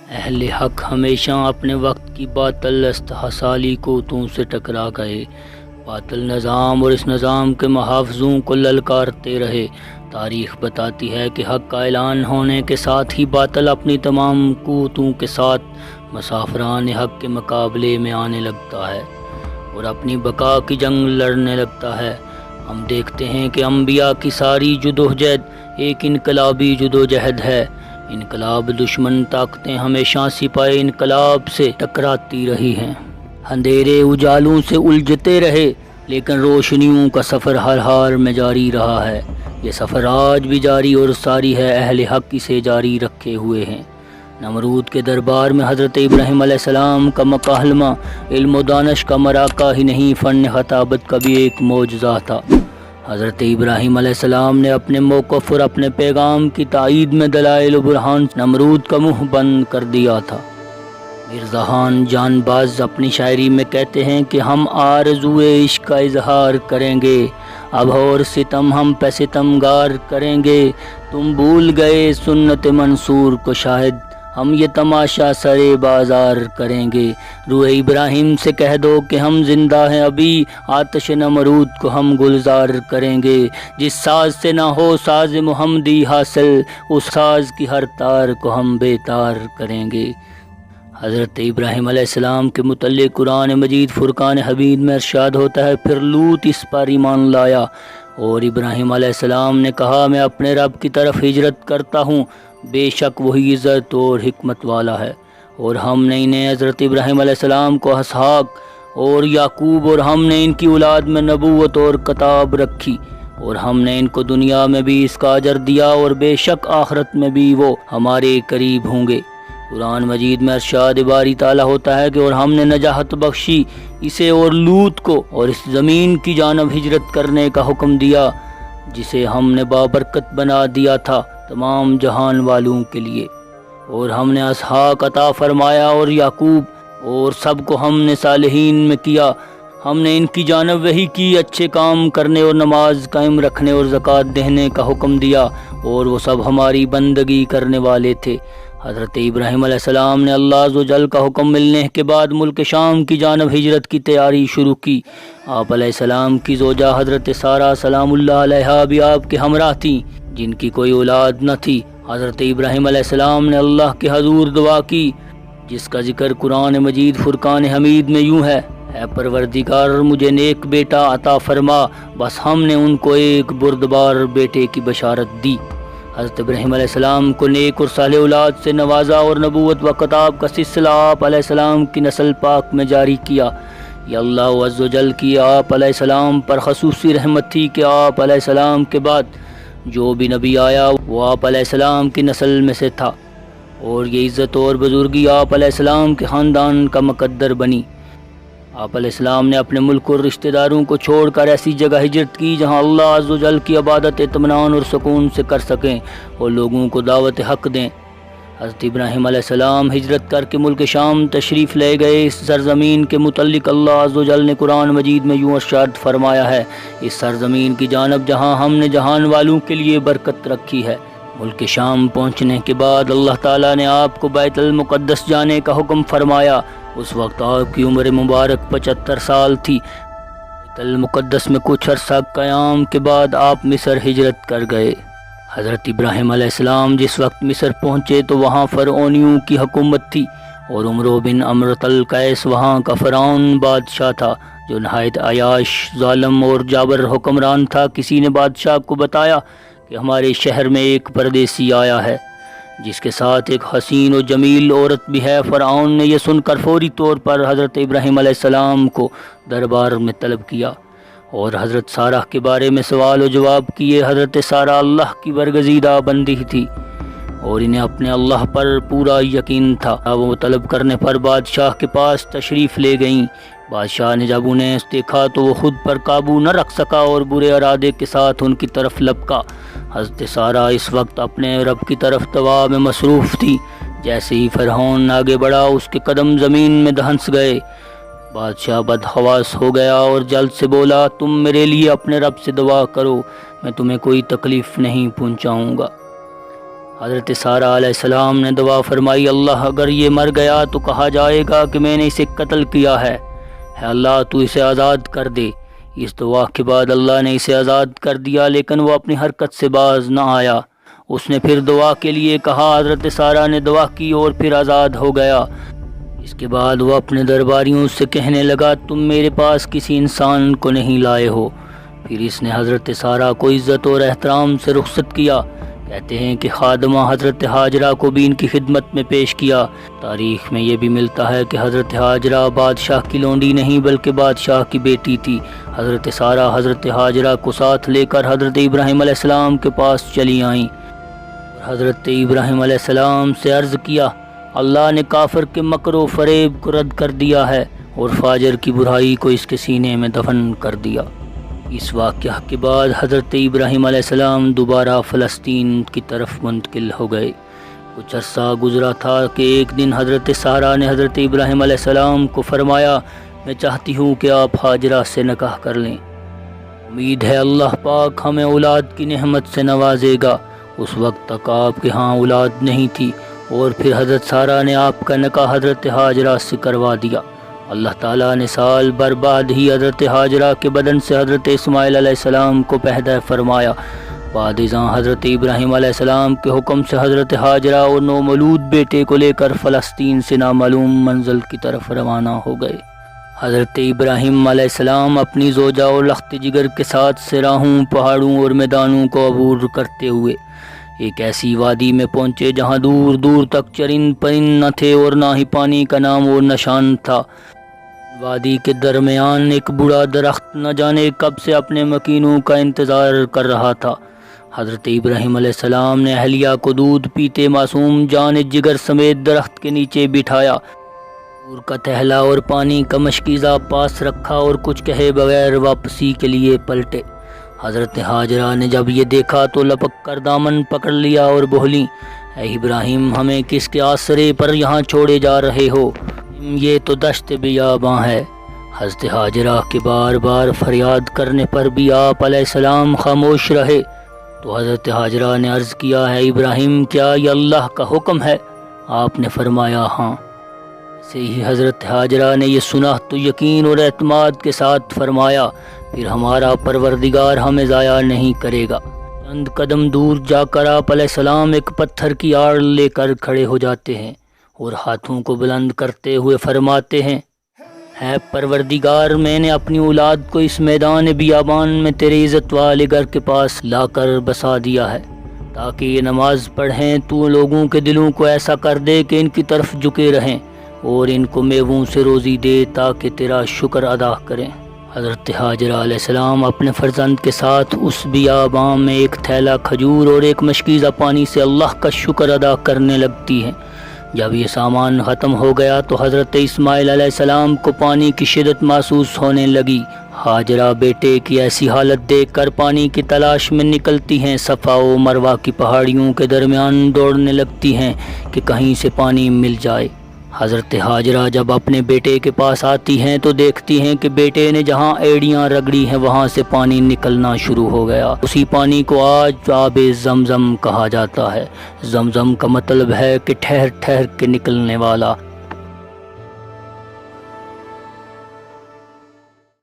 اہل حق ہمیشہ اپنے وقت کی باطل استحصالی قوتوں سے ٹکرا گئے، باطل نظام اور اس نظام کے محافظوں کو للکارتے رہے۔ تاریخ بتاتی ہے کہ حق کا اعلان ہونے کے ساتھ ہی باطل اپنی تمام قوتوں کے ساتھ مسافران حق کے مقابلے میں آنے لگتا ہے اور اپنی بقا کی جنگ لڑنے لگتا ہے۔ ہم دیکھتے ہیں کہ انبیاء کی ساری جدوجہد ایک انقلابی جدوجہد ہے۔ انقلاب دشمن طاقتیں ہمیشہ سپاہی انقلاب سے ٹکراتی رہی ہیں، اندھیرے اجالوں سے الجھتے رہے، لیکن روشنیوں کا سفر ہر حال میں جاری رہا ہے۔ یہ سفر آج بھی جاری اور ساری ہے، اہل حق اسے جاری رکھے ہوئے ہیں۔ نمرود کے دربار میں حضرت ابراہیم علیہ السلام کا مکالمہ علم و دانش کا مراقہ ہی نہیں، فن خطابت کا بھی ایک معجزہ تھا۔ حضرت ابراہیم علیہ السلام نے اپنے موقف اور اپنے پیغام کی تائید میں دلائل و برہان نمرود کا منہ بند کر دیا تھا۔ مرزاحان جان باز اپنی شاعری میں کہتے ہیں کہ ہم آرزوئے عشق کا اظہار کریں گے، اب اور ستم ہم پہ ستمگار کریں گے، تم بھول گئے سنت منصور کو شاہد، ہم یہ تماشا سرے بازار کریں گے۔ روح ابراہیم سے کہہ دو کہ ہم زندہ ہیں ابھی، آتش نمرود کو ہم گلزار کریں گے، جس ساز سے نہ ہو ساز محمدی حاصل، اس ساز کی ہر تار کو ہم بے تار کریں گے۔ حضرت ابراہیم علیہ السلام کے متعلق قرآن مجید فرقان حمید میں ارشاد ہوتا ہے، پھر لوط اس پر ایمان لایا اور ابراہیم علیہ السلام نے کہا میں اپنے رب کی طرف ہجرت کرتا ہوں، بے شک وہی عزت اور حکمت والا ہے۔ اور ہم نے انہیں حضرت ابراہیم علیہ السلام کو اسحاق اور یعقوب اور ہم نے ان کی اولاد میں نبوت اور کتاب رکھی، اور ہم نے ان کو دنیا میں بھی اس کا اجر دیا اور بے شک آخرت میں بھی وہ ہمارے قریب ہوں گے۔ قرآن مجید میں ارشاد باری تعالیٰ ہوتا ہے کہ اور ہم نے نجات بخشی اسے اور لوط کو اور اس زمین کی جانب ہجرت کرنے کا حکم دیا جسے ہم نے بابرکت بنا دیا تھا تمام جہان والوں کے لیے، اور ہم نے اسحاق عطا فرمایا اور یعقوب اور سب کو ہم نے صالحین میں کیا، ہم نے ان کی جانب وحی کی، اچھے کام کرنے اور نماز قائم رکھنے اور زکوٰۃ دینے کا حکم دیا، اور وہ سب ہماری بندگی کرنے والے تھے۔ حضرت ابراہیم علیہ السلام نے اللہ عز و جل کا حکم ملنے کے بعد ملک شام کی جانب ہجرت کی تیاری شروع کی۔ آپ علیہ السلام کی زوجہ حضرت سارہ سلام اللہ علیہا بھی آپ کے ہمراہ تھیں، جن کی کوئی اولاد نہ تھی۔ حضرت ابراہیم علیہ السلام نے اللہ کے حضور دعا کی جس کا ذکر قرآن مجید فرقان حمید میں یوں ہے، اے پروردگار مجھے نیک بیٹا عطا فرما، بس ہم نے ان کو ایک بردبار بیٹے کی بشارت دی۔ حضرت ابراہیم علیہ السلام کو نیک اور صالح اولاد سے نوازا اور نبوت و کتاب کا سلسلہ آپ علیہ السلام کی نسل پاک میں جاری کیا۔ یہ اللہ عز و جل کی آپ علیہ السلام پر خصوصی رحمت تھی کہ آپ علیہ السلام کے بعد جو بھی نبی آیا وہ آپ علیہ السلام کی نسل میں سے تھا، اور یہ عزت اور بزرگی آپ علیہ السلام کے خاندان کا مقدر بنی۔ آپ علیہ السلام نے اپنے ملک اور رشتہ داروں کو چھوڑ کر ایسی جگہ ہجرت کی جہاں اللہ عز و جل کی عبادت اطمینان اور سکون سے کر سکیں اور لوگوں کو دعوت حق دیں۔ حضرت ابراہیم علیہ السلام ہجرت کر کے ملک شام تشریف لے گئے۔ اس سرزمین کے متعلق اللہ عز و جل نے قرآن مجید میں یوں ارشاد فرمایا ہے، اس سرزمین کی جانب جہاں ہم نے جہان والوں کے لیے برکت رکھی ہے۔ ملک شام پہنچنے کے بعد اللہ تعالیٰ نے آپ کو بیت المقدس جانے کا حکم فرمایا۔ اس وقت آپ کی عمر مبارک 75 سال تھی۔ بیت المقدس میں کچھ عرصہ قیام کے بعد آپ مصر ہجرت کر گئے۔ حضرت ابراہیم علیہ السلام جس وقت مصر پہنچے تو وہاں فرعونیوں کی حکومت تھی، اور عمرو بن امرۃ القیس وہاں کا فرعون بادشاہ تھا جو نہایت عیاش، ظالم اور جابر حکمران تھا۔ کسی نے بادشاہ کو بتایا کہ ہمارے شہر میں ایک پردیسی آیا ہے جس کے ساتھ ایک حسین و جمیل عورت بھی ہے۔ فرعون نے یہ سن کر فوری طور پر حضرت ابراہیم علیہ السلام کو دربار میں طلب کیا اور حضرت سارہ کے بارے میں سوال و جواب کیے۔ حضرت سارہ اللہ کی برگزیدہ بندی تھی اور انہیں اپنے اللہ پر پورا یقین تھا۔ وہ طلب کرنے پر بادشاہ کے پاس تشریف لے گئیں۔ بادشاہ نے جب انہیں دیکھا تو وہ خود پر قابو نہ رکھ سکا اور برے ارادے کے ساتھ ان کی طرف لپکا۔ حضرت سارہ اس وقت اپنے رب کی طرف دعا میں مصروف تھی۔ جیسے ہی فرعون آگے بڑھا اس کے قدم زمین میں دھنس گئے۔ بادشاہ بدحواس ہو گیا اور جلد سے بولا، تم میرے لیے اپنے رب سے دعا کرو، میں تمہیں کوئی تکلیف نہیں پہنچاؤں گا۔ حضرت سارہ علیہ السلام نے دعا فرمائی، اللہ اگر یہ مر گیا تو کہا جائے گا کہ میں نے اسے قتل کیا ہے، اے اللہ تو اسے آزاد کر دے۔ اس دعا کے بعد اللہ نے اسے آزاد کر دیا، لیکن وہ اپنی حرکت سے باز نہ آیا۔ اس نے پھر دعا کے لیے کہا، حضرت سارہ نے دعا کی اور پھر آزاد ہو گیا۔ اس کے بعد وہ اپنے درباریوں سے کہنے لگا، تم میرے پاس کسی انسان کو نہیں لائے ہو۔ پھر اس نے حضرت سارہ کو عزت اور احترام سے رخصت کیا۔ کہتے ہیں کہ خادمہ حضرت حاجرہ کو بھی ان کی خدمت میں پیش کیا۔ تاریخ میں یہ بھی ملتا ہے کہ حضرت حاجرہ بادشاہ کی لونڈی نہیں بلکہ بادشاہ کی بیٹی تھی۔ حضرت سارہ حضرت حاجرہ کو ساتھ لے کر حضرت ابراہیم علیہ السلام کے پاس چلی آئیں اور حضرت ابراہیم علیہ السلام سے عرض کیا، اللہ نے کافر کے مکر و فریب کو رد کر دیا ہے اور فاجر کی برائی کو اس کے سینے میں دفن کر دیا۔ اس واقعہ کے بعد حضرت ابراہیم علیہ السلام دوبارہ فلسطین کی طرف منتقل ہو گئے۔ کچھ عرصہ گزرا تھا کہ ایک دن حضرت سارہ نے حضرت ابراہیم علیہ السلام کو فرمایا، میں چاہتی ہوں کہ آپ حاجرہ سے نکاح کر لیں، امید ہے اللہ پاک ہمیں اولاد کی نعمت سے نوازے گا۔ اس وقت تک آپ کے ہاں اولاد نہیں تھی اور پھر حضرت سارہ نے آپ کا نکاح حضرت حاجرہ سے کروا دیا۔ اللہ تعالیٰ نے سال بھر بعد ہی حضرت حاجرہ کے بدن سے حضرت اسماعیل علیہ السلام کو پیدا فرمایا۔ بعد ازاں حضرت ابراہیم علیہ السلام کے حکم سے حضرت حاجرہ اور نومولود بیٹے کو لے کر فلسطین سے نامعلوم منزل کی طرف روانہ ہو گئے۔ حضرت ابراہیم علیہ السلام اپنی زوجہ اور لخت جگر کے ساتھ صحراؤں، پہاڑوں اور میدانوں کو عبور کرتے ہوئے ایک ایسی وادی میں پہنچے جہاں دور دور تک چرند پرند نہ تھے اور نہ ہی پانی کا نام اور نشان تھا۔ وادی کے درمیان ایک بڑا درخت نہ جانے کب سے اپنے مکینوں کا انتظار کر رہا تھا۔ حضرت ابراہیم علیہ السلام نے اہلیہ کو دودھ پیتے معصوم جان جگر سمیت درخت کے نیچے بٹھایا، دور کا تہلا اور پانی کا مشکیزہ پاس رکھا اور کچھ کہے بغیر واپسی کے لیے پلٹے۔ حضرت حاجرہ نے جب یہ دیکھا تو لپک کر دامن پکڑ لیا اور بولیں، اے ابراہیم ہمیں کس کے آسرے پر یہاں چھوڑے جا رہے ہو؟ یہ تو دشت بیاباں ہے۔ حضرت حاجرہ کے بار بار فریاد کرنے پر بھی آپ علیہ السلام خاموش رہے تو حضرت حاجرہ نے عرض کیا، ہے ابراہیم کیا یہ اللہ کا حکم ہے؟ آپ نے فرمایا ہاں۔ سے ہی حضرت حاجرہ نے یہ سنا تو یقین اور اعتماد کے ساتھ فرمایا، پھر ہمارا پروردگار ہمیں ضائع نہیں کرے گا۔ چند قدم دور جا کر آپ علیہ السلام ایک پتھر کی آڑ لے کر کھڑے ہو جاتے ہیں اور ہاتھوں کو بلند کرتے ہوئے فرماتے ہیں، اے پروردگار میں نے اپنی اولاد کو اس میدان بیابان میں تیرے عزت والے گھر کے پاس لا کر بسا دیا ہے تاکہ یہ نماز پڑھیں، تو لوگوں کے دلوں کو ایسا کر دے کہ ان کی طرف جھکے رہیں اور ان کو میووں سے روزی دے تاکہ تیرا شکر ادا کریں۔ حضرت حاجرہ علیہ السلام اپنے فرزند کے ساتھ اس بیابان میں ایک تھیلا کھجور اور ایک مشکیزہ پانی سے اللہ کا شکر ادا کرنے لگتی ہیں۔ جب یہ سامان ختم ہو گیا تو حضرت اسماعیل علیہ السلام کو پانی کی شدت محسوس ہونے لگی۔ حاجرہ بیٹے کی ایسی حالت دیکھ کر پانی کی تلاش میں نکلتی ہیں، صفا و مروہ کی پہاڑیوں کے درمیان دوڑنے لگتی ہیں کہ کہیں سے پانی مل جائے۔ حضرت حاجرہ جب اپنے بیٹے کے پاس آتی ہیں تو دیکھتی ہیں کہ بیٹے نے جہاں ایڑیاں رگڑی ہیں وہاں سے پانی نکلنا شروع ہو گیا۔ اسی پانی کو آج آب زمزم کہا جاتا ہے۔ زمزم کا مطلب ہے کہ ٹھہر ٹھہر کے نکلنے والا۔